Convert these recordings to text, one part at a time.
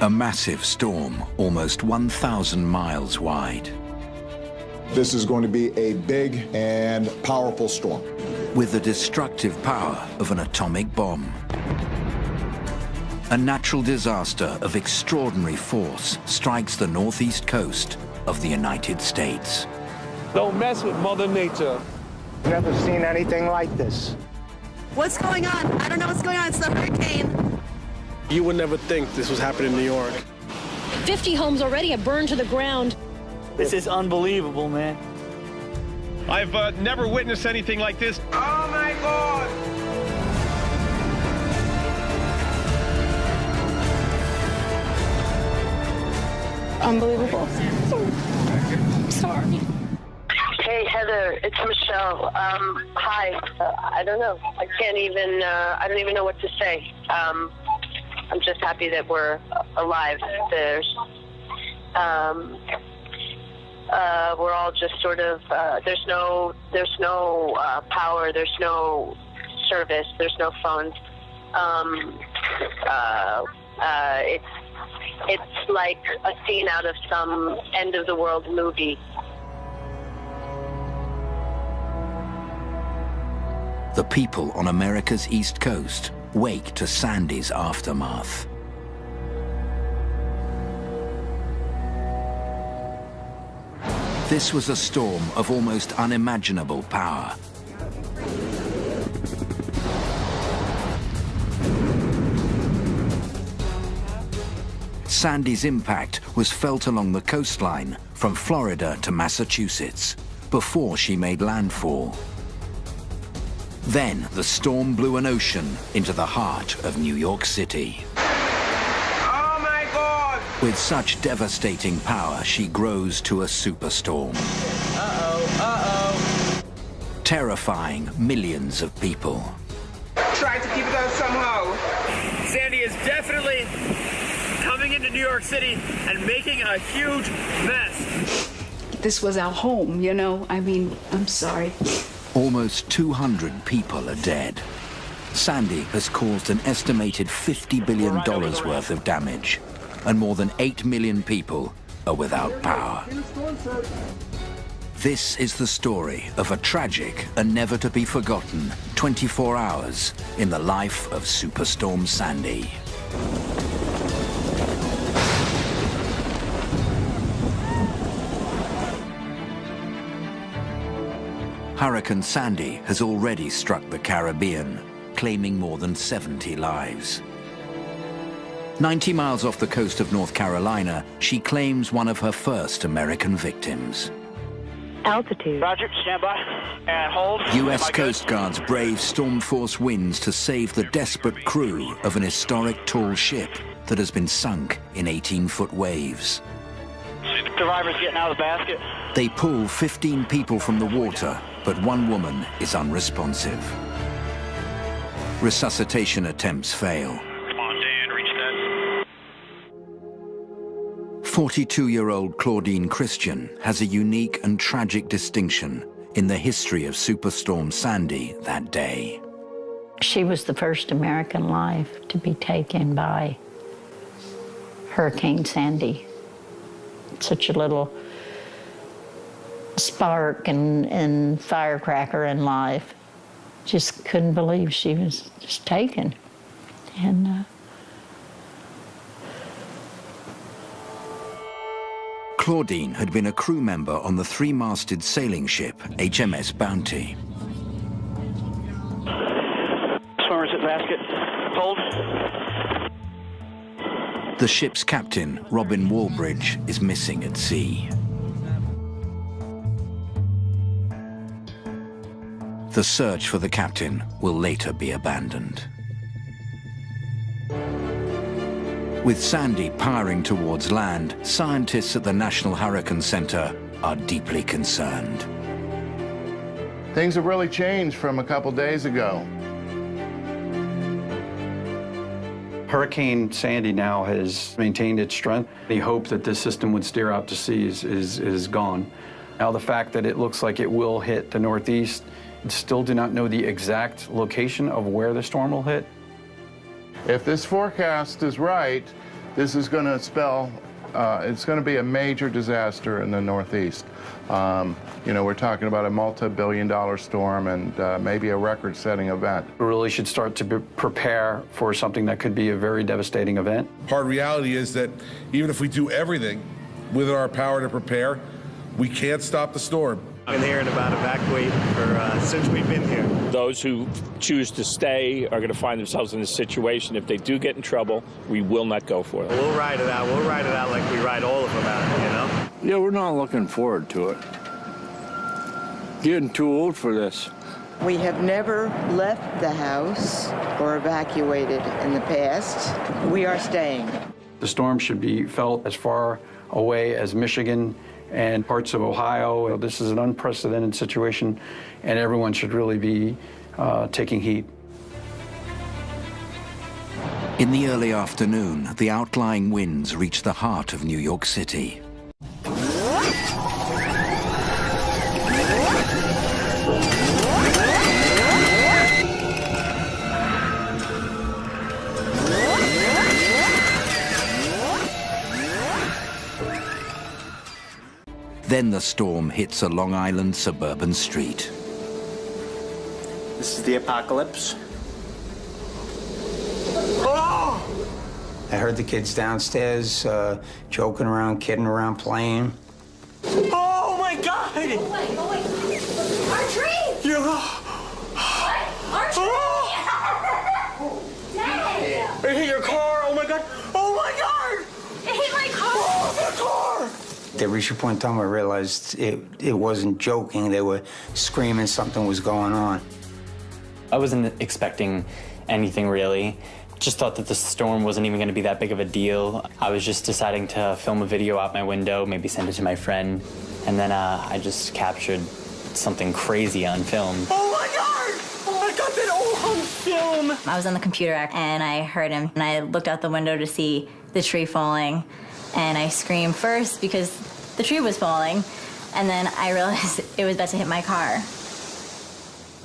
A massive storm, almost 1,000 miles wide. This is going to be a big and powerful storm. With the destructive power of an atomic bomb. A natural disaster of extraordinary force strikes the northeast coast of the United States. Don't mess with Mother Nature. Never seen anything like this. What's going on? I don't know what's going on. It's a hurricane. You would never think this was happening in New York. 50 homes already have burned to the ground. This is unbelievable, man. I've never witnessed anything like this. Oh my God! Unbelievable. I'm sorry. Hey, Heather, it's Michelle. Hi. I don't know. I don't even know what to say. I'm just happy that we're alive. We're all just sort of, there's no power, there's no service, there's no phones. It's like a scene out of some end of the world movie. The people on America's East Coast wake to Sandy's aftermath. This was a storm of almost unimaginable power. Sandy's impact was felt along the coastline from Florida to Massachusetts before she made landfall. Then the storm blew an ocean into the heart of New York City. Oh my God! With such devastating power, she grows to a superstorm. Terrifying millions of people. Try to keep it up somehow. Sandy is definitely coming into New York City and making a huge mess. This was our home, you know? I mean, I'm sorry. Almost 200 people are dead. Sandy has caused an estimated $50 billion worth of damage, and more than 8 million people are without power. This is the story of a tragic and never to be forgotten 24 hours in the life of Superstorm Sandy. Hurricane Sandy has already struck the Caribbean, claiming more than 70 lives. 90 miles off the coast of North Carolina, she claims one of her first American victims. Altitude. Roger, stand by and hold. U.S. Coast Guards brave storm force winds to save the desperate crew of an historic tall ship that has been sunk in 18-foot waves. Survivors getting out of the basket. They pull 15 people from the water, but one woman is unresponsive. Resuscitation attempts fail. Come on, Dan, reach that. 42-year-old Claudine Christian has a unique and tragic distinction in the history of Superstorm Sandy that day. She was the first American life to be taken by Hurricane Sandy. Such a little spark and firecracker in life. Just couldn't believe she was just taken. And Claudine had been a crew member on the three-masted sailing ship HMS Bounty. Swimmers at basket. Hold. The ship's captain, Robin Walbridge, is missing at sea. The search for the captain will later be abandoned. With Sandy powering towards land, scientists at the National Hurricane Center are deeply concerned. Things have really changed from a couple days ago. Hurricane Sandy now has maintained its strength. The hope that this system would steer out to sea is gone. Now the fact that it looks like it will hit the Northeast, still do not know the exact location of where the storm will hit. If this forecast is right, This is going to spell, it's going to be a major disaster in the Northeast. You know, we're talking about a multi-billion-dollar storm and maybe a record-setting event. We really should start to prepare for something that could be a very devastating event. Hard reality is that even if we do everything within our power to prepare, we can't stop the storm. I've been hearing about evacuate since we've been here. Those who choose to stay are going to find themselves in this situation. If they do get in trouble, we will not go for it. We'll ride it out. We'll ride it out like we ride all of them out, you know? Yeah, we're not looking forward to it. Getting too old for this. We have never left the house or evacuated in the past. We are staying. The storm should be felt as far away as Michigan and parts of Ohio. This is an unprecedented situation, and everyone should really be taking heed. In the early afternoon, the outlying winds reached the heart of New York City. Then the storm hits a Long Island suburban street. This is the apocalypse. Oh! I heard the kids downstairs joking around, kidding around, playing. Oh my God! Our tree! You're... Our tree! Dad! It hit your car! Oh my God! Oh my God! It hit my car! Oh, the car! At reached a point in time I realized it wasn't joking. They were screaming something was going on. I wasn't expecting anything really. Just thought that the storm wasn't even going to be that big of a deal. I was just deciding to film a video out my window, maybe send it to my friend, and then I just captured something crazy on film. Oh my God! Oh, I got that all on film! I was on the computer and I heard him, and I looked out the window to see the tree falling, and I screamed first because the tree was falling, and then I realized it was about to hit my car.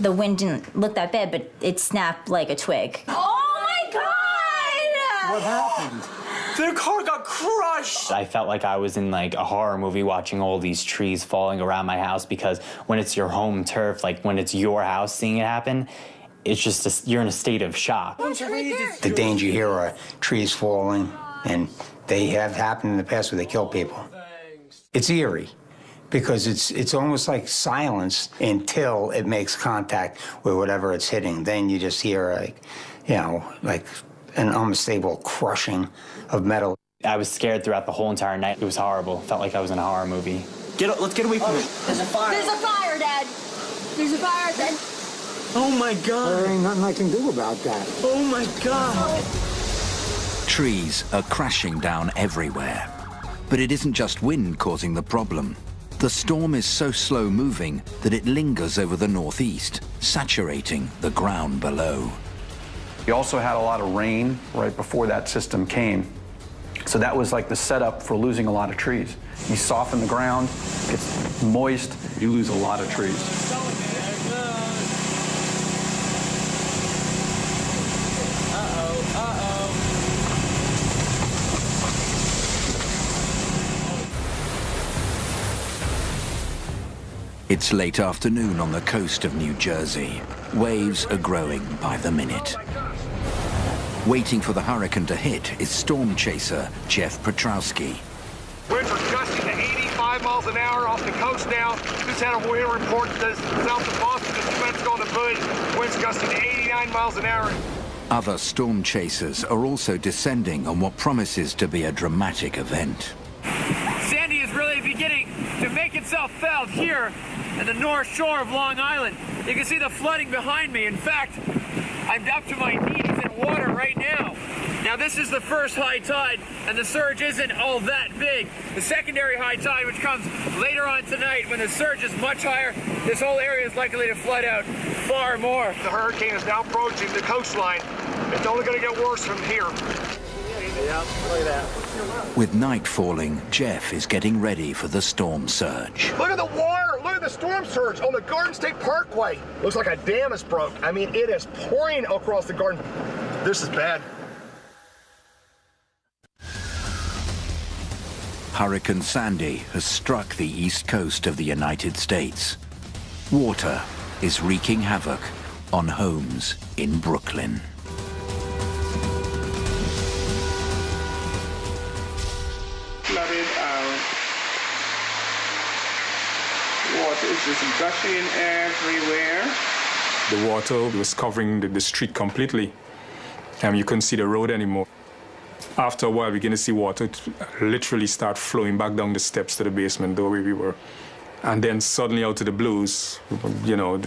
The wind didn't look that bad, but it snapped like a twig. Oh my God! What happened? Their car got crushed! I felt like I was in like a horror movie watching all these trees falling around my house, because when it's your home turf, like when it's your house seeing it happen, it's just, you're in a state of shock. The danger here are trees falling, and they have happened in the past where they kill people. It's eerie because it's almost like silence until it makes contact with whatever it's hitting. Then you just hear like an unmistakable crushing of metal. I was scared throughout the whole entire night. It was horrible. Felt like I was in a horror movie. Let's get away from it. There's a fire. There's a fire, Dad. There's a fire, Dad. Oh my God. There ain't nothing I can do about that. Oh my God. Trees are crashing down everywhere. But it isn't just wind causing the problem. The storm is so slow-moving that it lingers over the northeast, saturating the ground below. We also had a lot of rain right before that system came. So that was like the setup for losing a lot of trees. You soften the ground, it's moist, you lose a lot of trees. It's late afternoon on the coast of New Jersey. Waves are growing by the minute. Waiting for the hurricane to hit is storm chaser Jeff Petrowski. Winds are gusting to 85 miles an hour off the coast now. Just had a wind report that south of Boston a few minutes ago in the hood. Winds gusting to 89 miles an hour. Other storm chasers are also descending on what promises to be a dramatic event. Sandy is really beginning to make itself felt here at the north shore of Long Island. You can see the flooding behind me. In fact, I'm up to my knees in water right now. Now this is the first high tide, and the surge isn't all that big. The secondary high tide, which comes later on tonight when the surge is much higher, this whole area is likely to flood out far more. The hurricane is now approaching the coastline. It's only going to get worse from here. Yeah, look at that. With night falling, Jeff is getting ready for the storm surge. Look at the water! Look at the storm surge on the Garden State Parkway. Looks like a dam is broke. I mean, it is pouring across the garden. This is bad. Hurricane Sandy has struck the east coast of the United States. Water is wreaking havoc on homes in Brooklyn. Flooded out. Water is just gushing everywhere. The water was covering the street completely, and you couldn't see the road anymore. After a while, we began to see water literally start flowing back down the steps to the basement door where we were. And then suddenly, out of the blues, you know,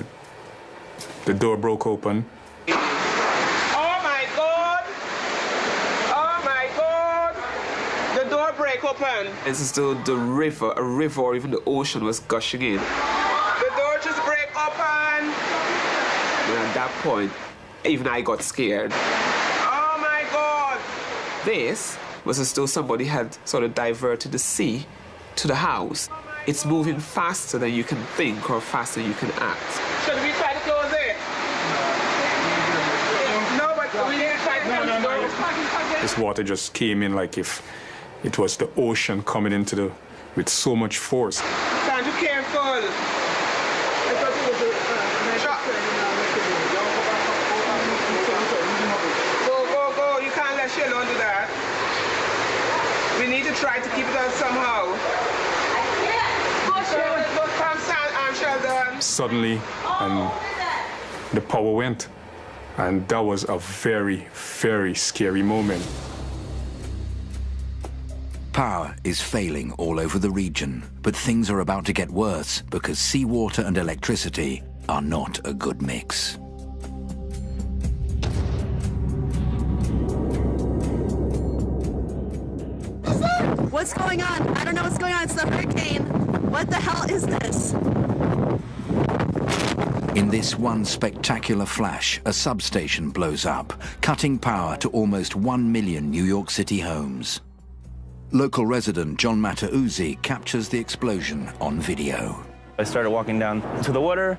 the door broke open. Oh my God! Oh my God! The door broke open. It's as though a river or even the ocean was gushing in. The door just broke open. And at that point, even I got scared. Oh my God! This was as though somebody had sort of diverted the sea to the house. It's moving faster than you can think or faster than you can act. Should we try to close it? No, but we need to try to close the door. This water just came in like if it was the ocean coming into the with so much force. Can't you careful? Go. You can't let Shalon do that. We need to try to keep it out somehow. Suddenly, the power went, and that was a very, very scary moment. Power is failing all over the region, but things are about to get worse because seawater and electricity are not a good mix. What's going on? I don't know what's going on. It's the hurricane. What the hell is this? In this one spectacular flash, a substation blows up, cutting power to almost 1 million New York City homes. Local resident John Matauzzi captures the explosion on video. I started walking down to the water.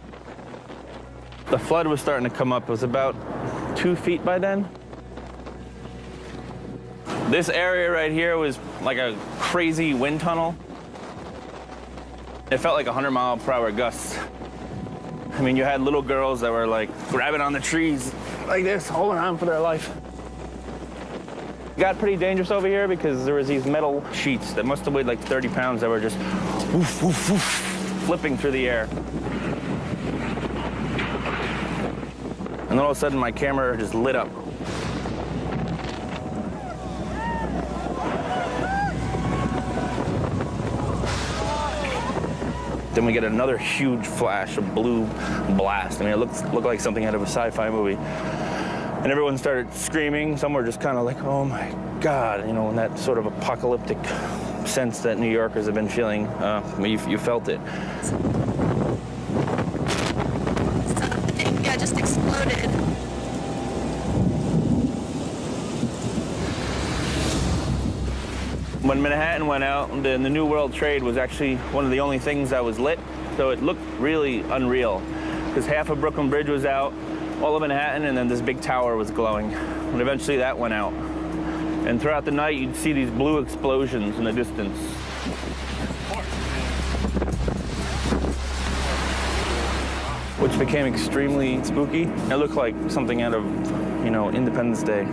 The flood was starting to come up. It was about 2 feet by then. This area right here was like a crazy wind tunnel. It felt like 100-mile-per-hour gusts. I mean, you had little girls that were like grabbing on the trees like this, holding on for their life. It got pretty dangerous over here because there was these metal sheets that must have weighed like 30 pounds that were just woof, woof, woof, flipping through the air. And then all of a sudden, my camera just lit up. Then we get another huge flash, a blue blast. I mean, it looked like something out of a sci-fi movie. And everyone started screaming. Some were just kind of like, oh my God, you know, in that sort of apocalyptic sense that New Yorkers have been feeling. You felt it. Something, yeah, just exploded. When Manhattan went out, the New World Trade was actually one of the only things that was lit, so it looked really unreal. Because half of Brooklyn Bridge was out, all of Manhattan, and then this big tower was glowing. And eventually that went out. And throughout the night, you'd see these blue explosions in the distance. Which became extremely spooky. It looked like something out of, you know, Independence Day.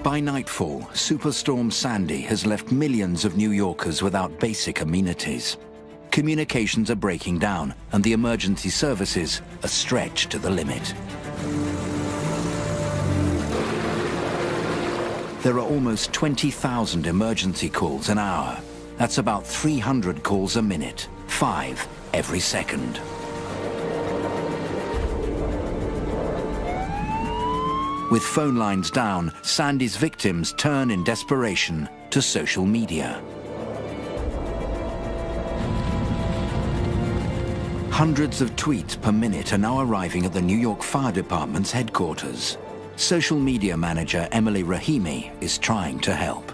By nightfall, Superstorm Sandy has left millions of New Yorkers without basic amenities. Communications are breaking down, and the emergency services are stretched to the limit. There are almost 20,000 emergency calls an hour. That's about 300 calls a minute, 5 every second. With phone lines down, Sandy's victims turn in desperation to social media. Hundreds of tweets per minute are now arriving at the New York Fire Department's headquarters. Social media manager Emily Rahimi is trying to help.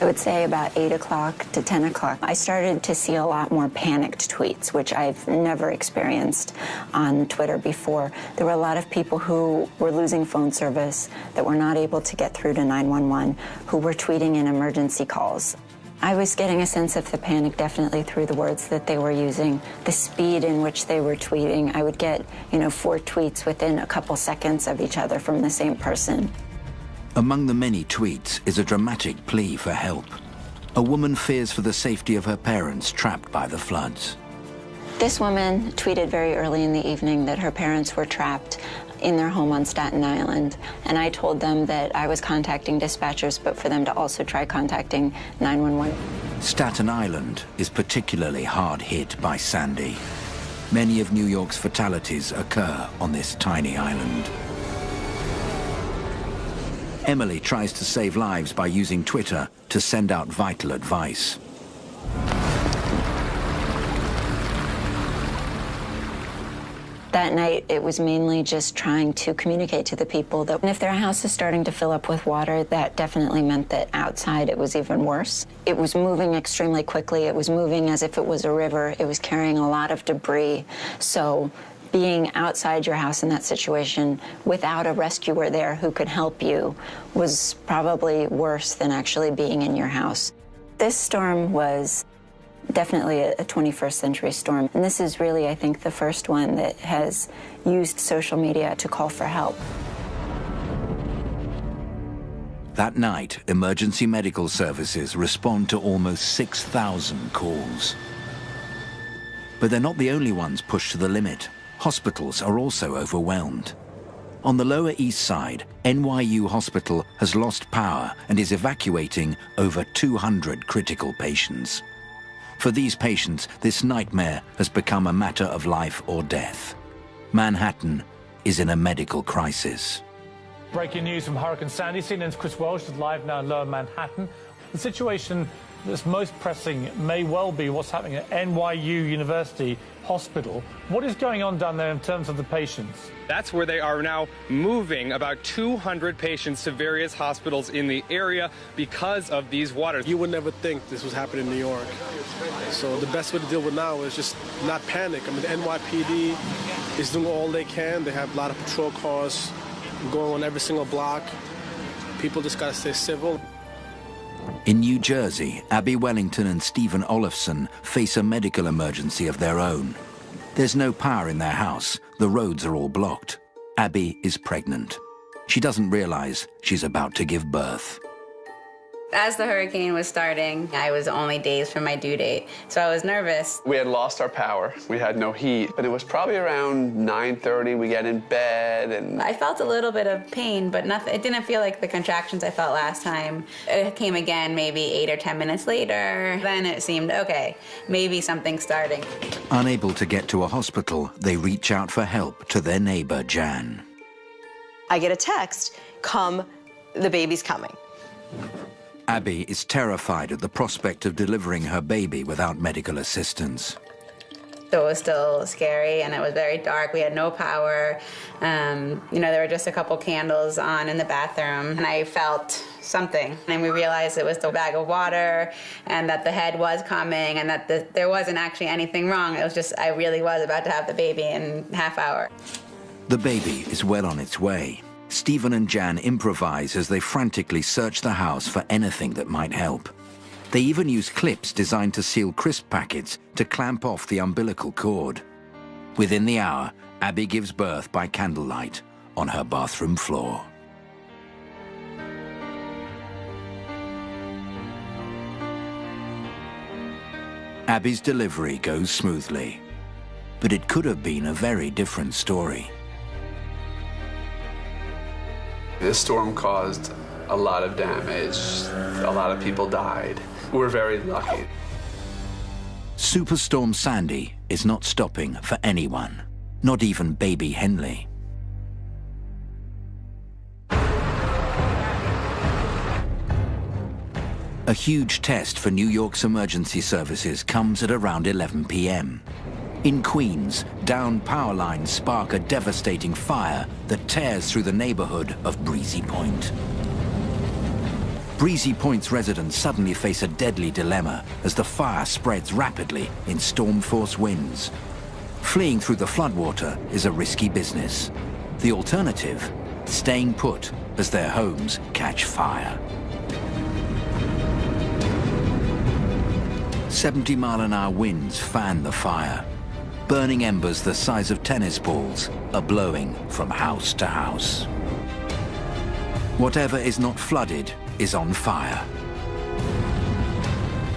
I would say about 8 o'clock to 10 o'clock, I started to see a lot more panicked tweets, which I've never experienced on Twitter before. There were a lot of people who were losing phone service, that were not able to get through to 911, who were tweeting in emergency calls. I was getting a sense of the panic definitely through the words that they were using, the speed in which they were tweeting. I would get, 4 tweets within a couple seconds of each other from the same person. Among the many tweets is a dramatic plea for help. A woman fears for the safety of her parents trapped by the floods. This woman tweeted very early in the evening that her parents were trapped in their home on Staten Island, and I told them that I was contacting dispatchers, but for them to also try contacting 911. Staten Island is particularly hard hit by Sandy. Many of New York's fatalities occur on this tiny island. Emily tries to save lives by using Twitter to send out vital advice. That night, it was mainly just trying to communicate to the people that if their house is starting to fill up with water, that definitely meant that outside it was even worse. It was moving extremely quickly. It was moving as if it was a river. It was carrying a lot of debris. So being outside your house in that situation without a rescuer there who could help you was probably worse than actually being in your house. This storm was definitely a 21st century storm. And this is really, I think, the first one that has used social media to call for help. That night, emergency medical services respond to almost 6,000 calls. But they're not the only ones pushed to the limit. Hospitals are also overwhelmed. On the Lower East Side, NYU Hospital has lost power and is evacuating over 200 critical patients. For these patients, this nightmare has become a matter of life or death. Manhattan is in a medical crisis. Breaking news from Hurricane Sandy. CNN's Chris Welsh is live now in Lower Manhattan. The situation that's most pressing may well be what's happening at NYU University Hospital. What is going on down there in terms of the patients? That's where they are now moving about 200 patients to various hospitals in the area because of these waters. You would never think this was happening in New York. So the best way to deal with now is just not panic. I mean, the NYPD is doing all they can. They have a lot of patrol cars going on every single block. People just got to stay civil. In New Jersey, Abby Wellington and Stephen Olofsson face a medical emergency of their own. There's no power in their house. The roads are all blocked. Abby is pregnant. She doesn't realize she's about to give birth. As the hurricane was starting, I was only days from my due date, so I was nervous. We had lost our power. We had no heat, but it was probably around 9:30. We get in bed and... I felt a little bit of pain, but nothing. It didn't feel like the contractions I felt last time. It came again maybe 8 or 10 minutes later. Then it seemed, okay, maybe something's starting. Unable to get to a hospital, they reach out for help to their neighbor, Jan. I get a text, come, the baby's coming. Abby is terrified at the prospect of delivering her baby without medical assistance. So it was still scary, and it was very dark. We had no power. There were just a couple candles on in the bathroom, and I felt something. And we realized it was the bag of water, and that the head was coming, and that there wasn't actually anything wrong. It was just I really was about to have the baby in a half hour. The baby is well on its way. Stephen and Jan improvise as they frantically search the house for anything that might help. They even use clips designed to seal crisp packets to clamp off the umbilical cord. Within the hour, Abby gives birth by candlelight on her bathroom floor. Abby's delivery goes smoothly, but it could have been a very different story. This storm caused a lot of damage. A lot of people died. We're very lucky. Superstorm Sandy is not stopping for anyone, not even baby Henley. A huge test for New York's emergency services comes at around 11 p.m. In Queens, downed power lines spark a devastating fire that tears through the neighborhood of Breezy Point. Breezy Point's residents suddenly face a deadly dilemma as the fire spreads rapidly in storm-force winds. Fleeing through the floodwater is a risky business. The alternative, staying put as their homes catch fire. 70-mile-an-hour winds fan the fire. Burning embers the size of tennis balls are blowing from house to house. Whatever is not flooded is on fire.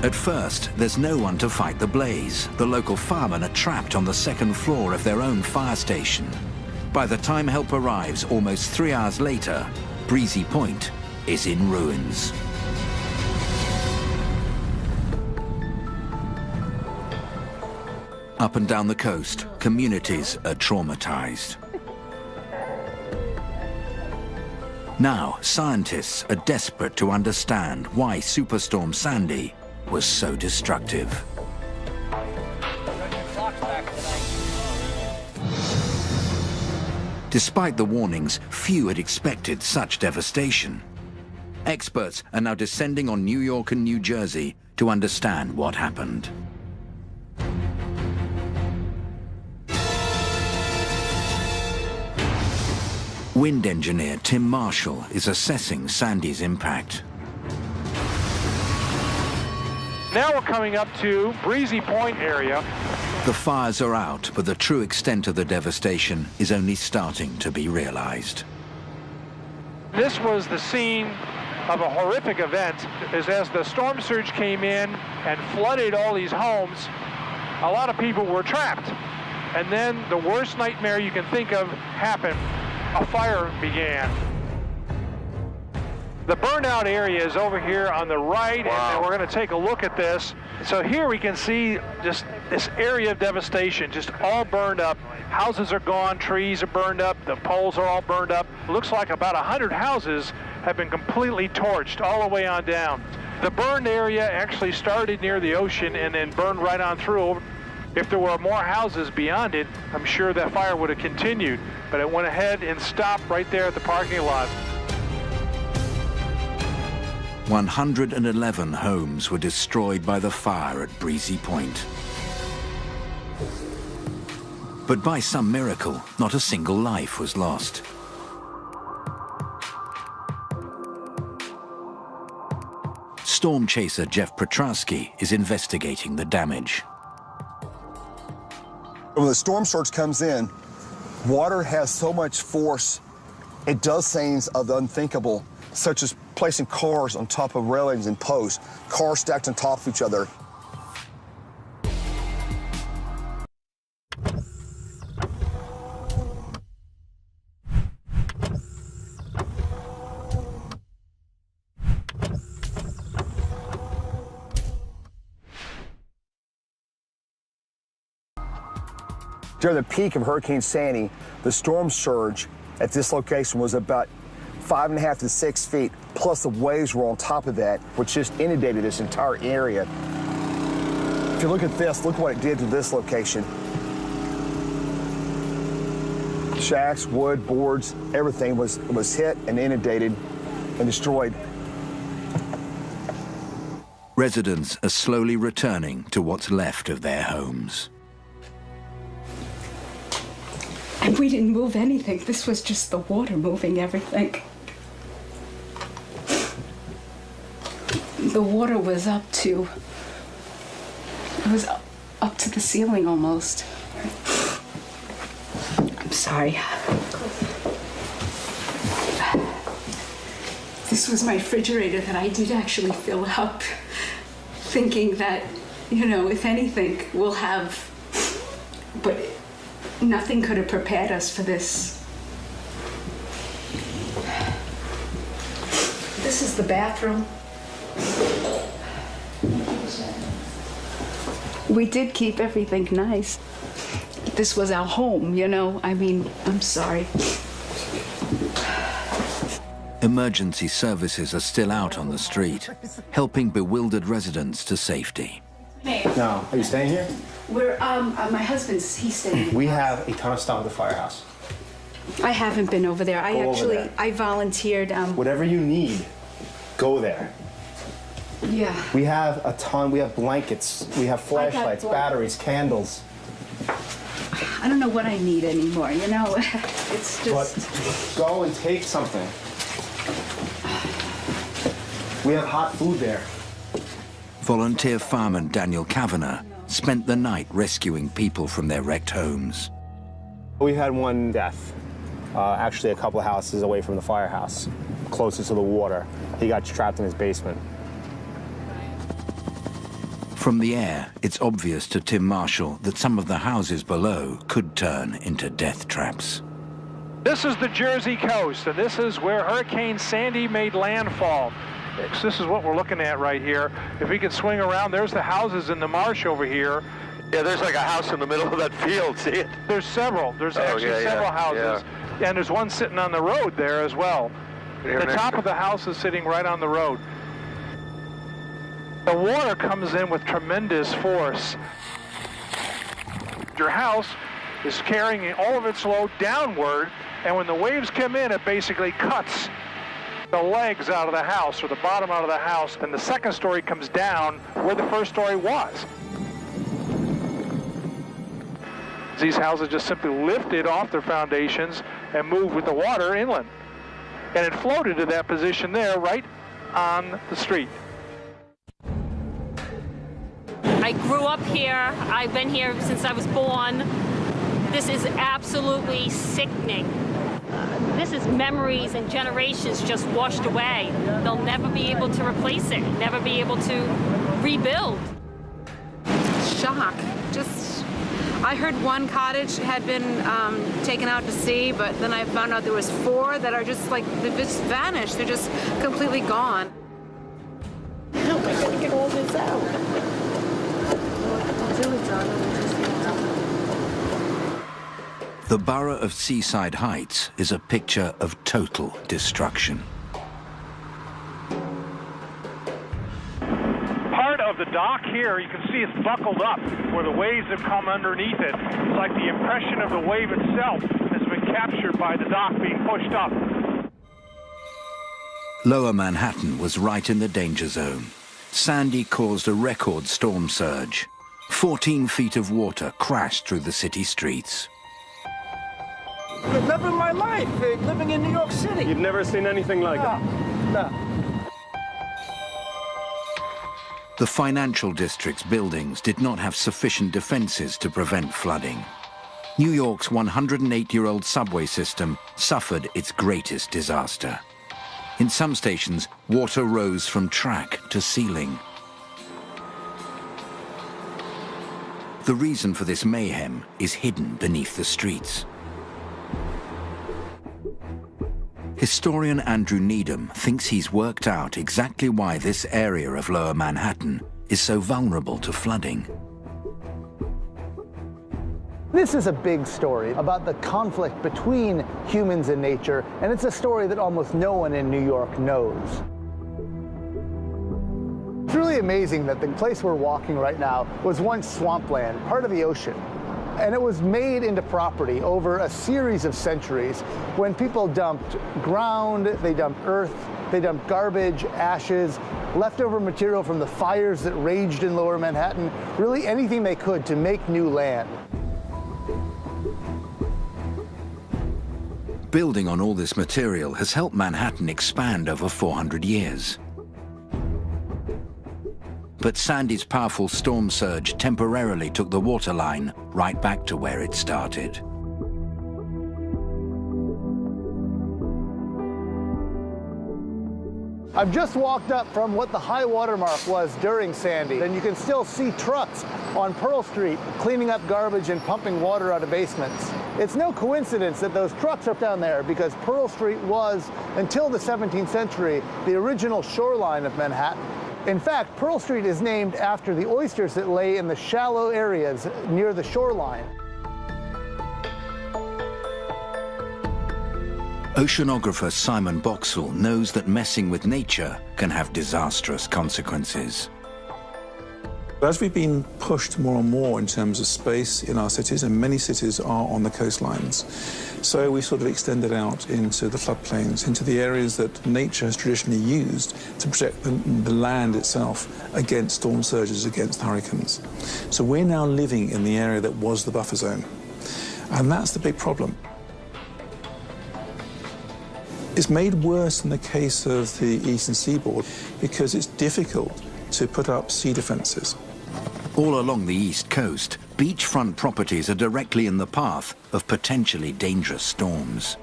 At first, there's no one to fight the blaze. The local firemen are trapped on the second floor of their own fire station. By the time help arrives almost 3 hours later, Breezy Point is in ruins. Up and down the coast, communities are traumatized. Now, scientists are desperate to understand why Superstorm Sandy was so destructive. Despite the warnings, few had expected such devastation. Experts are now descending on New York and New Jersey to understand what happened. Wind engineer Tim Marshall is assessing Sandy's impact. Now we're coming up to Breezy Point area. The fires are out, but the true extent of the devastation is only starting to be realized. This was the scene of a horrific event, as the storm surge came in and flooded all these homes, a lot of people were trapped. And then the worst nightmare you can think of happened. A fire began. The burnout area is over here on the right, and we're going to take a look at this. So here we can see just this area of devastation, just all burned up. Houses are gone, trees are burned up, the poles are all burned up. Looks like about 100 houses have been completely torched all the way on down. The burned area actually started near the ocean and then burned right on through. If there were more houses beyond it, I'm sure that fire would have continued, but it went ahead and stopped right there at the parking lot. 111 homes were destroyed by the fire at Breezy Point. But by some miracle, not a single life was lost. Storm chaser Jeff Petrowski is investigating the damage. When the storm surge comes in, water has so much force, it does things of the unthinkable, such as placing cars on top of railings and posts, cars stacked on top of each other. During the peak of Hurricane Sandy, the storm surge at this location was about 5.5 to 6 feet, plus the waves were on top of that, which just inundated this entire area. If you look at this, look what it did to this location. Shacks, wood, boards, everything was hit and inundated and destroyed. Residents are slowly returning to what's left of their homes. And we didn't move anything. This was just the water moving everything. The water was up to the ceiling almost. I'm sorry. This was my refrigerator that I did actually fill up, thinking that, you know, if anything, we'll have, but nothing could have prepared us for this. This is the bathroom. We did keep everything nice. This was our home, you know? I mean, I'm sorry. Emergency services are still out on the street, helping bewildered residents to safety. No, are you staying here? We're, my husband's, he's staying. We have a ton of stuff at the firehouse. I haven't been over there. Go over there. I volunteered. Whatever you need, go there. Yeah. We have a ton. We have blankets. We have flashlights, batteries, candles. I don't know what I need anymore, you know? It's just... But go and take something. We have hot food there. Volunteer fireman Daniel Kavanagh spent the night rescuing people from their wrecked homes. We had one death, actually a couple of houses away from the firehouse, closest to the water. He got trapped in his basement. From the air, it's obvious to Tim Marshall that some of the houses below could turn into death traps. This is the Jersey coast, and this is where Hurricane Sandy made landfall. This is what we're looking at right here. If we could swing around, there's the houses in the marsh over here. Yeah, there's like a house in the middle of that field, see it? There's several. There's actually several houses. Yeah. And there's one sitting on the road there as well. The top of the house is sitting right on the road. The water comes in with tremendous force. Your house is carrying all of its load downward, and when the waves come in, it basically cuts the legs out of the house, or the bottom out of the house, and the second story comes down where the first story was. These houses just simply lifted off their foundations and moved with the water inland. And it floated to that position there, right on the street. I grew up here. I've been here since I was born. This is absolutely sickening. This is memories and generations just washed away. They'll never be able to replace it, never be able to rebuild. Shock. I heard one cottage had been taken out to sea, but then I found out there was 4 that are just like, they've just vanished. They're just completely gone. How am I going to get all this out? The borough of Seaside Heights is a picture of total destruction. Part of the dock here, you can see it's buckled up where the waves have come underneath it. It's like the impression of the wave itself has been captured by the dock being pushed up. Lower Manhattan was right in the danger zone. Sandy caused a record storm surge. 14 feet of water crashed through the city streets. Never in my life, living in New York City. You've never seen anything like it? No. The financial district's buildings did not have sufficient defenses to prevent flooding. New York's 108-year-old subway system suffered its greatest disaster. In some stations, water rose from track to ceiling. The reason for this mayhem is hidden beneath the streets. Historian Andrew Needham thinks he's worked out exactly why this area of Lower Manhattan is so vulnerable to flooding. This is a big story about the conflict between humans and nature, and it's a story that almost no one in New York knows. It's really amazing that the place we're walking right now was once swampland, part of the ocean. And it was made into property over a series of centuries when people dumped ground, they dumped earth, they dumped garbage, ashes, leftover material from the fires that raged in Lower Manhattan, really anything they could to make new land. Building on all this material has helped Manhattan expand over 400 years. But Sandy's powerful storm surge temporarily took the waterline right back to where it started. I've just walked up from what the high water mark was during Sandy, and you can still see trucks on Pearl Street cleaning up garbage and pumping water out of basements. It's no coincidence that those trucks are down there because Pearl Street was, until the 17th century, the original shoreline of Manhattan. In fact, Pearl Street is named after the oysters that lay in the shallow areas near the shoreline. Oceanographer Simon Boxall knows that messing with nature can have disastrous consequences. As we've been pushed more and more in terms of space in our cities, and many cities are on the coastlines, so we sort of extended out into the floodplains, into the areas that nature has traditionally used to protect the land itself against storm surges, against hurricanes. So we're now living in the area that was the buffer zone, and that's the big problem. It's made worse in the case of the eastern seaboard because it's difficult to put up sea defences. All along the east coast, beachfront properties are directly in the path of potentially dangerous storms.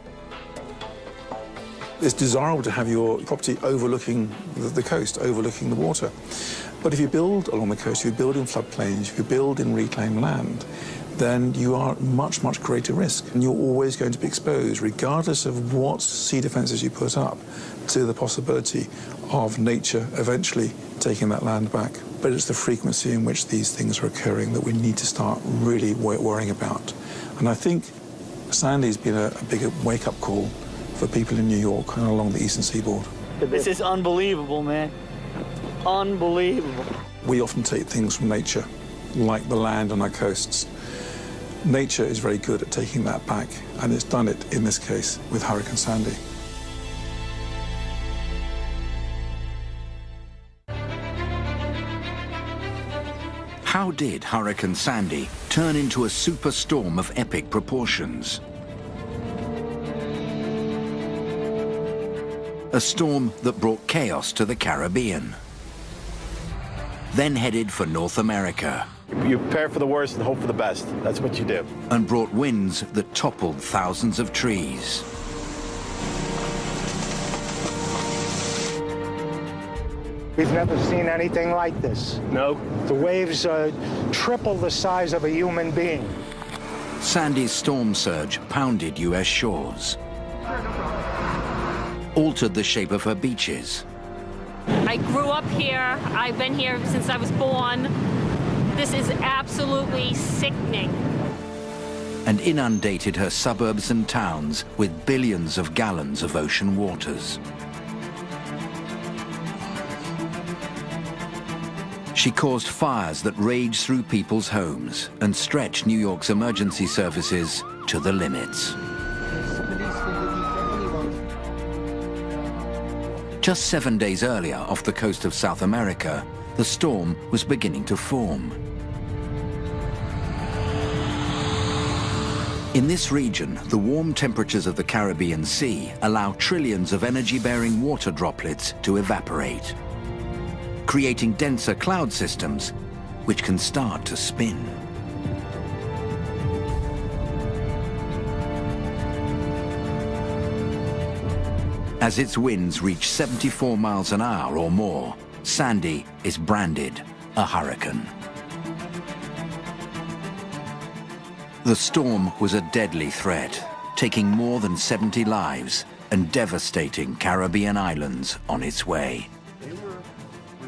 It's desirable to have your property overlooking the coast, overlooking the water. But if you build along the coast, if you build in floodplains, if you build in reclaimed land, then you are at much, much greater risk. And you're always going to be exposed, regardless of what sea defences you put up, to the possibility of nature eventually taking that land back. But it's the frequency in which these things are occurring that we need to start really worrying about. And I think Sandy's been a big wake-up call for people in New York and along the eastern seaboard. This is unbelievable, man. Unbelievable. We often take things from nature, like the land on our coasts. Nature is very good at taking that back, and it's done it in this case with Hurricane Sandy. How did Hurricane Sandy turn into a superstorm of epic proportions? A storm that brought chaos to the Caribbean, then headed for North America. You prepare for the worst and hope for the best. That's what you do. And brought winds that toppled thousands of trees. We've never seen anything like this. No. The waves are triple the size of a human being. Sandy's storm surge pounded U.S. shores, altered the shape of her beaches. I grew up here. I've been here since I was born. This is absolutely sickening. And inundated her suburbs and towns with billions of gallons of ocean waters. She caused fires that raged through people's homes and stretched New York's emergency services to the limits. Just 7 days earlier, off the coast of South America, the storm was beginning to form. In this region, the warm temperatures of the Caribbean Sea allow trillions of energy-bearing water droplets to evaporate, creating denser cloud systems which can start to spin. As its winds reach 74 miles an hour or more, Sandy is branded a hurricane. The storm was a deadly threat, taking more than 70 lives and devastating Caribbean islands on its way.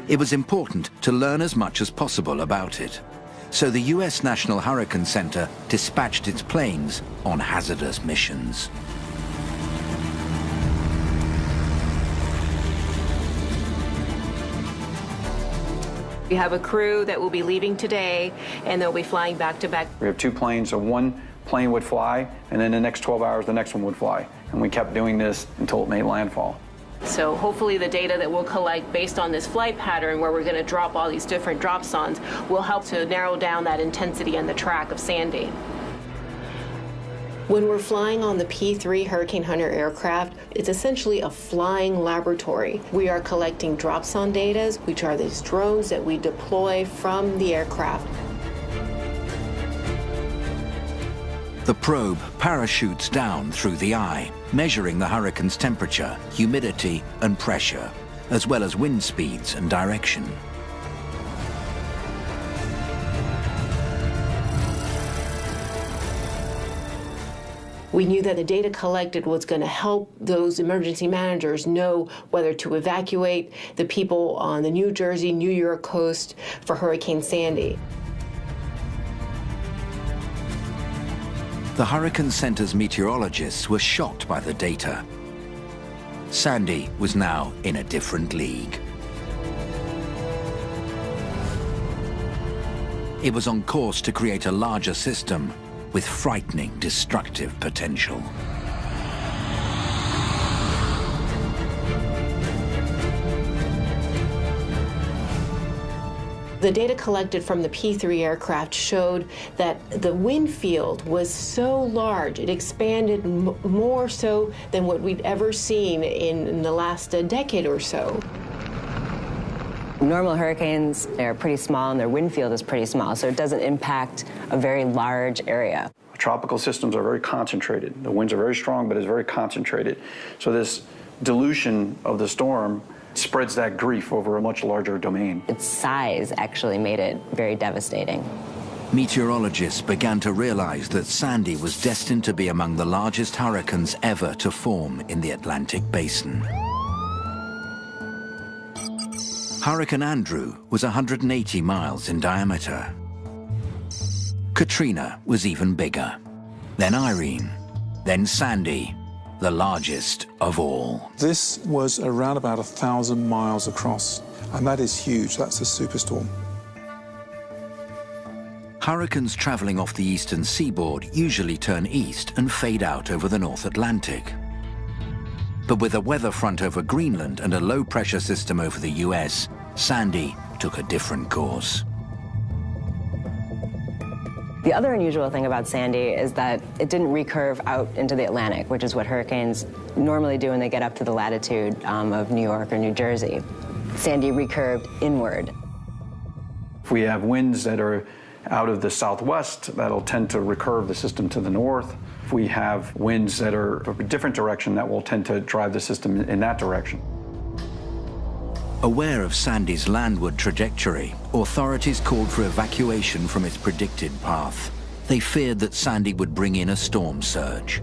It was important to learn as much as possible about it, so the U.S. National Hurricane Center dispatched its planes on hazardous missions. We have a crew that will be leaving today, and they'll be flying back to back. We have 2 planes, so one plane would fly, and then the next 12 hours, the next one would fly. And we kept doing this until it made landfall. So hopefully the data that we'll collect based on this flight pattern, where we're going to drop all these different drop zones, will help to narrow down that intensity and the track of Sandy. When we're flying on the P-3 Hurricane Hunter aircraft, it's essentially a flying laboratory. We are collecting drop zone data, which are these drones that we deploy from the aircraft. The probe parachutes down through the eye, measuring the hurricane's temperature, humidity, and pressure, as well as wind speeds and direction. We knew that the data collected was going to help those emergency managers know whether to evacuate the people on the New Jersey, New York coast for Hurricane Sandy. The Hurricane Center's meteorologists were shocked by the data. Sandy was now in a different league. It was on course to create a larger system with frightening destructive potential. The data collected from the P-3 aircraft showed that the wind field was so large, it expanded more so than what we'd ever seen in the last decade or so. Normal hurricanes, they're pretty small and their wind field is pretty small, so it doesn't impact a very large area. Tropical systems are very concentrated. The winds are very strong, but it's very concentrated. So this dilution of the storm spreads that grief over a much larger domain. Its size actually made it very devastating. Meteorologists began to realize that Sandy was destined to be among the largest hurricanes ever to form in the Atlantic basin. Hurricane Andrew was 180 miles in diameter. Katrina was even bigger. Then Irene, then Sandy, the largest of all. This was around about 1,000 miles across, and that is huge. That's a superstorm. Hurricanes traveling off the eastern seaboard usually turn east and fade out over the North Atlantic. But with a weather front over Greenland and a low-pressure system over the US, Sandy took a different course. The other unusual thing about Sandy is that it didn't recurve out into the Atlantic, which is what hurricanes normally do when they get up to the latitude of New York or New Jersey. Sandy recurved inward. If we have winds that are out of the southwest, that'll tend to recurve the system to the north. If we have winds that are of a different direction, that will tend to drive the system in that direction. Aware of Sandy's landward trajectory, authorities called for evacuation from its predicted path. They feared that Sandy would bring in a storm surge.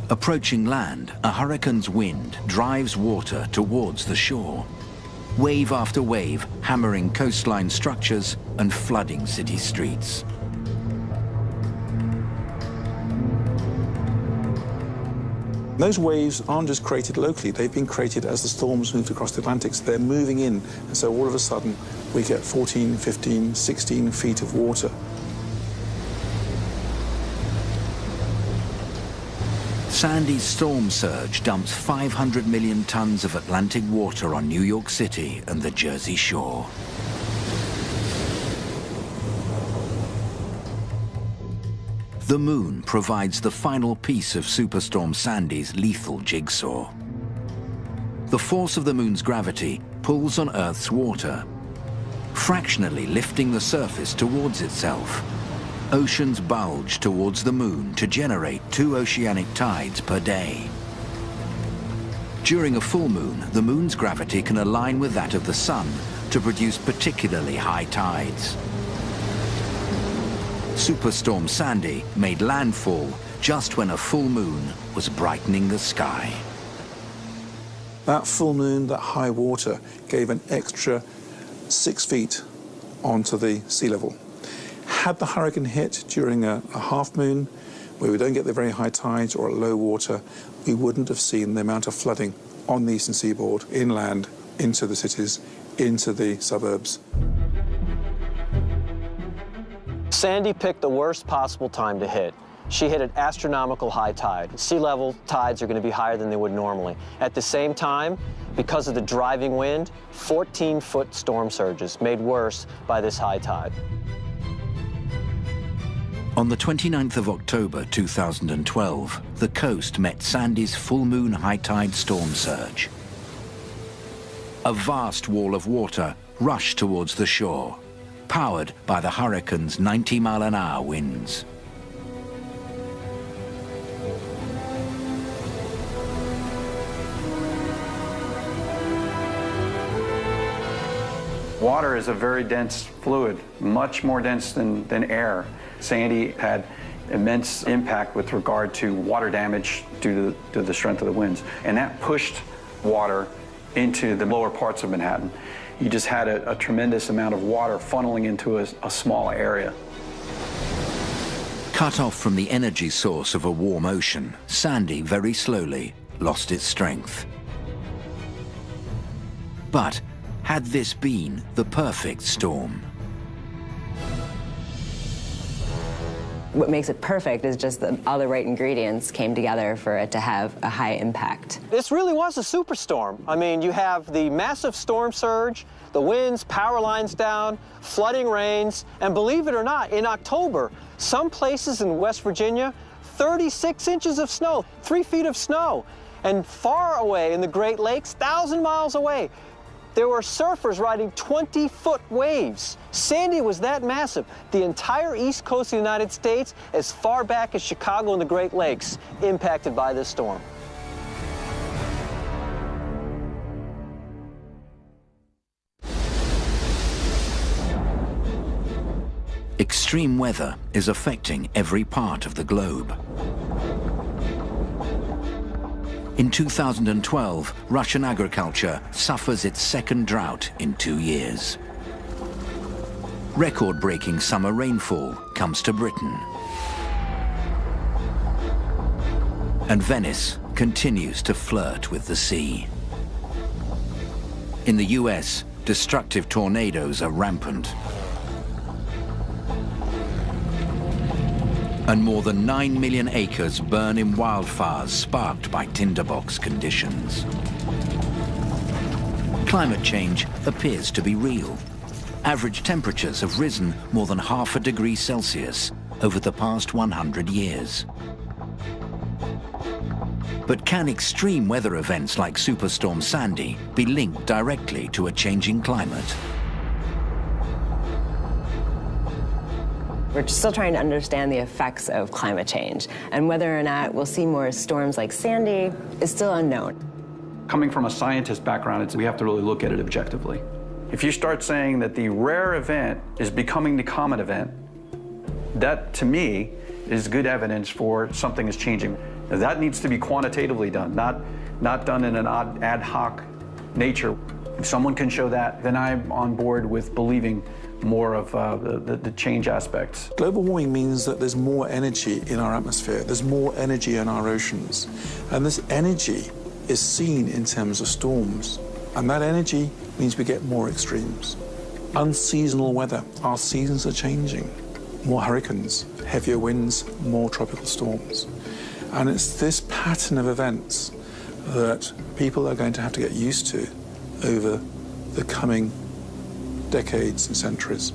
Approaching land, a hurricane's wind drives water towards the shore. Wave after wave, hammering coastline structures and flooding city streets. Those waves aren't just created locally, they've been created as the storms moved across the Atlantic, so they're moving in, and so all of a sudden we get 14, 15, 16 feet of water. Sandy's storm surge dumps 500 million tons of Atlantic water on New York City and the Jersey Shore. The moon provides the final piece of Superstorm Sandy's lethal jigsaw. The force of the moon's gravity pulls on Earth's water, fractionally lifting the surface towards itself. Oceans bulge towards the moon to generate 2 oceanic tides per day. During a full moon, the moon's gravity can align with that of the sun to produce particularly high tides. Superstorm Sandy made landfall just when a full moon was brightening the sky. That full moon, that high water, gave an extra 6 feet onto the sea level. Had the hurricane hit during a half moon, where we don't get the very high tides or at low water, we wouldn't have seen the amount of flooding on the eastern seaboard, inland, into the cities, into the suburbs. Sandy picked the worst possible time to hit. She hit an astronomical high tide. Sea level tides are going to be higher than they would normally. At the same time, because of the driving wind, 14-foot storm surges made worse by this high tide. On the 29th of October 2012, the coast met Sandy's full moon high tide storm surge. A vast wall of water rushed towards the shore, powered by the hurricane's 90-mile-an-hour winds. Water is a very dense fluid, much more dense than air. Sandy had immense impact with regard to water damage due to the strength of the winds, and that pushed water into the lower parts of Manhattan. You just had a tremendous amount of water funneling into a small area. Cut off from the energy source of a warm ocean, Sandy very slowly lost its strength. But had this been the perfect storm? What makes it perfect is just that all the right ingredients came together for it to have a high impact. This really was a superstorm. I mean, you have the massive storm surge, the winds, power lines down, flooding rains, and believe it or not, in October, some places in West Virginia, 36 inches of snow, 3 feet of snow. And far away in the Great Lakes, 1,000 miles away, there were surfers riding 20-foot waves. Sandy was that massive. The entire east coast of the United States, as far back as Chicago and the Great Lakes, impacted by this storm. Extreme weather is affecting every part of the globe. In 2012, Russian agriculture suffers its second drought in 2 years. Record-breaking summer rainfall comes to Britain. And Venice continues to flirt with the sea. In the US, destructive tornadoes are rampant. And more than 9 million acres burn in wildfires sparked by tinderbox conditions. Climate change appears to be real. Average temperatures have risen more than ½ degree Celsius over the past 100 years. But can extreme weather events like Superstorm Sandy be linked directly to a changing climate? We're still trying to understand the effects of climate change, and whether or not we'll see more storms like Sandy is still unknown. Coming from a scientist background, we have to really look at it objectively. If you start saying that the rare event is becoming the common event, that, to me, is good evidence for something is changing. Now, that needs to be quantitatively done, not done in an ad hoc nature. If someone can show that, then I'm on board with believing more of the change aspects. Global warming means that there's more energy in our atmosphere, there's more energy in our oceans, and this energy is seen in terms of storms, and that energy means we get more extremes. Unseasonal weather, our seasons are changing. More hurricanes, heavier winds, more tropical storms. And it's this pattern of events that people are going to have to get used to over the coming decades and centuries.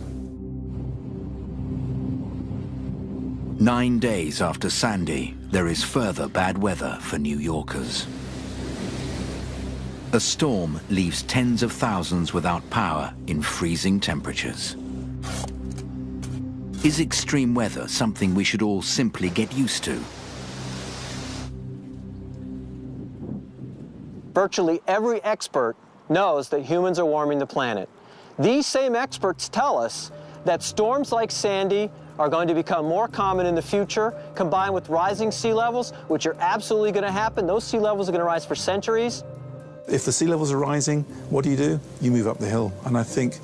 9 days after Sandy, there is further bad weather for New Yorkers. A storm leaves tens of thousands without power in freezing temperatures. Is extreme weather something we should all simply get used to? Virtually every expert knows that humans are warming the planet. These same experts tell us that storms like Sandy are going to become more common in the future, combined with rising sea levels, which are absolutely going to happen. Those sea levels are going to rise for centuries. If the sea levels are rising, what do? You move up the hill. And I think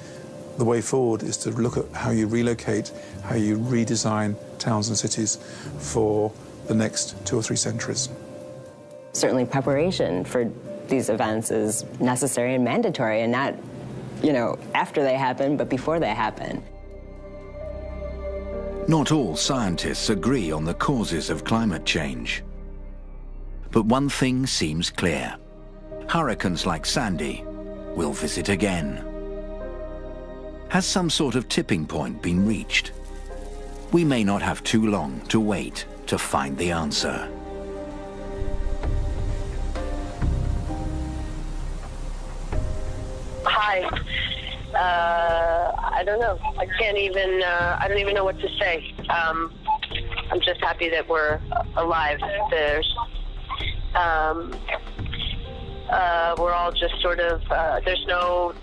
the way forward is to look at how you relocate, how you redesign towns and cities for the next 2 or 3 centuries. Certainly preparation for these events is necessary and mandatory, and not, after they happen, but before they happen. Not all scientists agree on the causes of climate change. But one thing seems clear. Hurricanes like Sandy will visit again. Has some sort of tipping point been reached? We may not have too long to wait to find the answer. Hi. I don't know. I don't even know what to say. I'm just happy that we're alive. We're all just sort of, there's no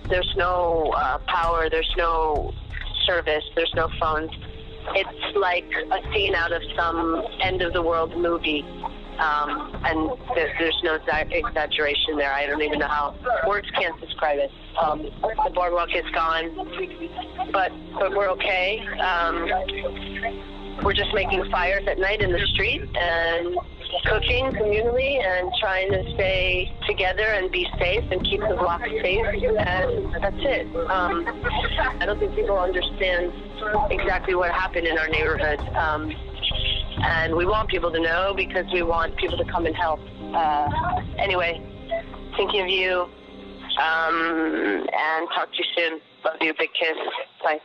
power, there's no service, there's no phones. It's like a scene out of some end of the world movie. And there's no exaggeration there. I don't even know how, words can't describe it. The boardwalk is gone, but we're okay. We're just making fires at night in the street and cooking communally and trying to stay together and be safe and keep the block safe, and that's it. I don't think people understand exactly what happened in our neighborhood, and we want people to know because we want people to come and help. Anyway, thinking of you, and talk to you soon. Love you, big kiss. Bye.